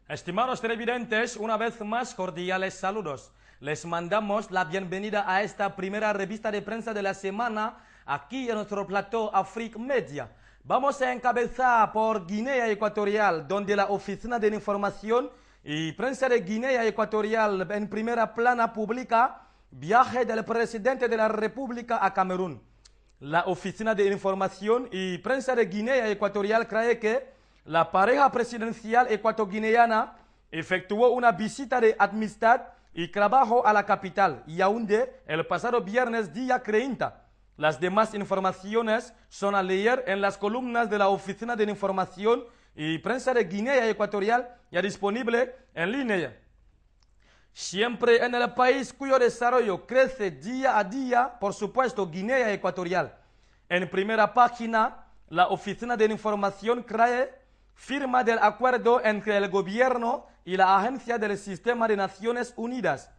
Estimados televidentes, una vez más cordiales saludos. Les mandamos la bienvenida a esta primera revista de prensa de la semana aquí en nuestro plató Afrique Media. Vamos a encabezar por Guinea Ecuatorial, donde la Oficina de Información y Prensa de Guinea Ecuatorial en primera plana publica viaje del presidente de la República a Camerún. La Oficina de Información y Prensa de Guinea Ecuatorial cree que la pareja presidencial ecuatoguineana efectuó una visita de amistad y trabajo a la capital, Yaoundé, el pasado viernes día 30. Las demás informaciones son a leer en las columnas de la Oficina de Información y Prensa de Guinea Ecuatorial, ya disponible en línea. Siempre en el país cuyo desarrollo crece día a día, por supuesto, Guinea Ecuatorial. En primera página, la Oficina de Información cree firma del acuerdo entre el gobierno y la Agencia del Sistema de Naciones Unidas.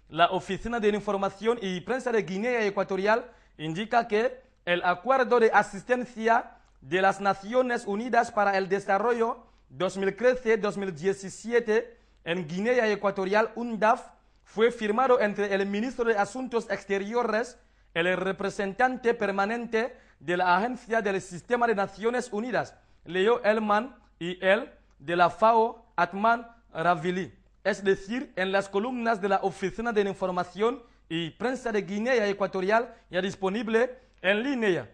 La Oficina de Información y Prensa de Guinea Ecuatorial indica que el acuerdo de asistencia de las Naciones Unidas para el Desarrollo 2013-2017 en Guinea Ecuatorial, UNDAF, fue firmado entre el ministro de Asuntos Exteriores, el representante permanente de la Agencia del Sistema de Naciones Unidas, Leo Elman, y el de la FAO, Atman Ravili, es decir, en las columnas de la Oficina de Información y Prensa de Guinea Ecuatorial, ya disponible en línea.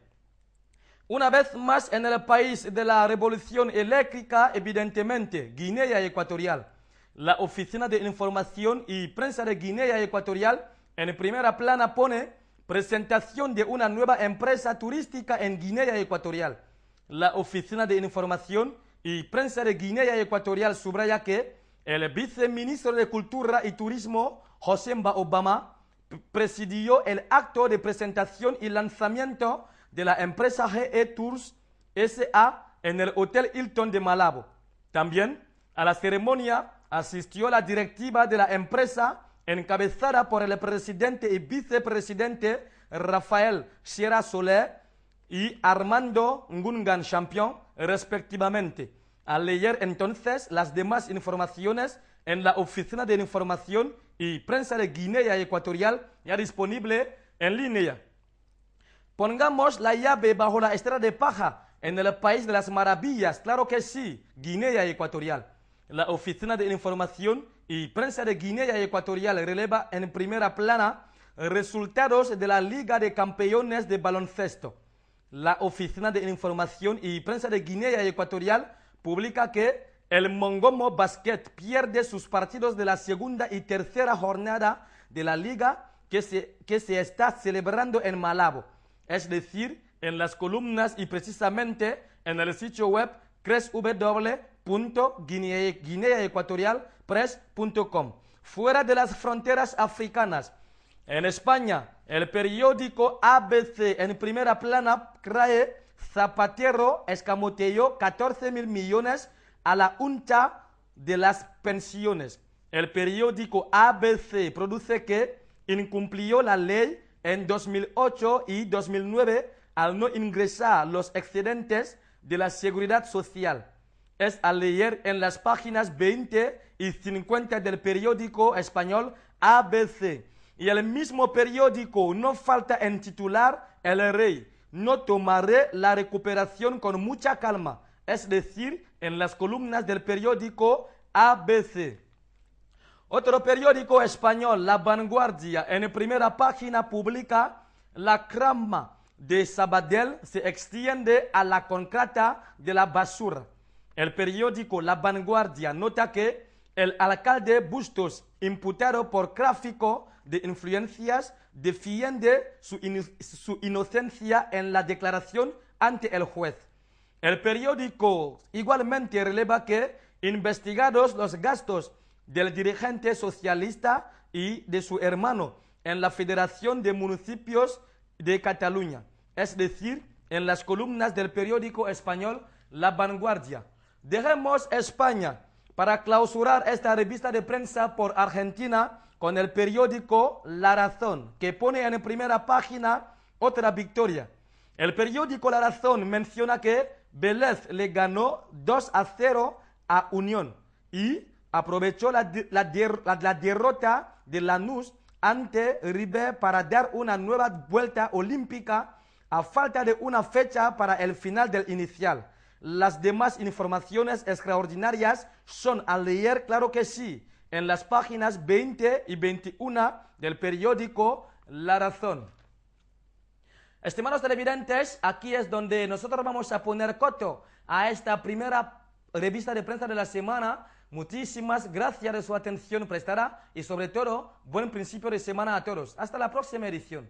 Una vez más en el país de la revolución eléctrica, evidentemente, Guinea Ecuatorial. La Oficina de Información y Prensa de Guinea Ecuatorial en primera plana pone presentación de una nueva empresa turística en Guinea Ecuatorial. La Oficina de Información y Prensa de Guinea Ecuatorial subraya que el viceministro de Cultura y Turismo, Josemba Obama, presidió el acto de presentación y lanzamiento de la empresa GE Tours S.A. en el Hotel Hilton de Malabo. También a la ceremonia asistió la directiva de la empresa encabezada por el presidente y vicepresidente Rafael Sierra Soler y Armando Ngungan Champion, respectivamente. Al leer entonces las demás informaciones en la Oficina de Información y Prensa de Guinea Ecuatorial, ya disponible en línea. Pongamos la llave bajo la estrella de paja en el país de las maravillas, claro que sí, Guinea Ecuatorial. La Oficina de Información y Prensa de Guinea Ecuatorial releva en primera plana resultados de la Liga de Campeones de Baloncesto. La Oficina de Información y Prensa de Guinea Ecuatorial publica que el Mongomo Basket pierde sus partidos de la segunda y tercera jornada de la liga que se está celebrando en Malabo, es decir, en las columnas y precisamente en el sitio web www.guineaequatorialpress.com. Fuera de las fronteras africanas, en España, el periódico ABC en primera plana trae Zapatero escamotelló 14.000 millones a la Junta de las Pensiones. El periódico ABC produce que incumplió la ley en 2008 y 2009 al no ingresar los excedentes de la Seguridad Social. Es a leer en las páginas 20 y 50 del periódico español ABC. Y el mismo periódico no falta en titular El Rey. No tomaré la recuperación con mucha calma, es decir, en las columnas del periódico ABC. Otro periódico español, La Vanguardia, en primera página publica la crama de Sabadell se extiende a la concreta de la basura. El periódico La Vanguardia nota que el alcalde Bustos, imputado por tráfico de influencias, defiende su inocencia en la declaración ante el juez. El periódico igualmente releva que, investigados los gastos del dirigente socialista y de su hermano en la Federación de Municipios de Cataluña, es decir, en las columnas del periódico español La Vanguardia. Dejemos España para clausurar esta revista de prensa por Argentina con el periódico La Razón, que pone en primera página otra victoria. El periódico La Razón menciona que Vélez le ganó 2-0 a Unión y aprovechó la derrota de Lanús ante River para dar una nueva vuelta olímpica a falta de una fecha para el final del inicial. Las demás informaciones extraordinarias son a leer, claro que sí, en las páginas 20 y 21 del periódico La Razón. Estimados televidentes, aquí es donde nosotros vamos a poner coto a esta primera revista de prensa de la semana. Muchísimas gracias de su atención prestada y sobre todo, buen principio de semana a todos. Hasta la próxima edición.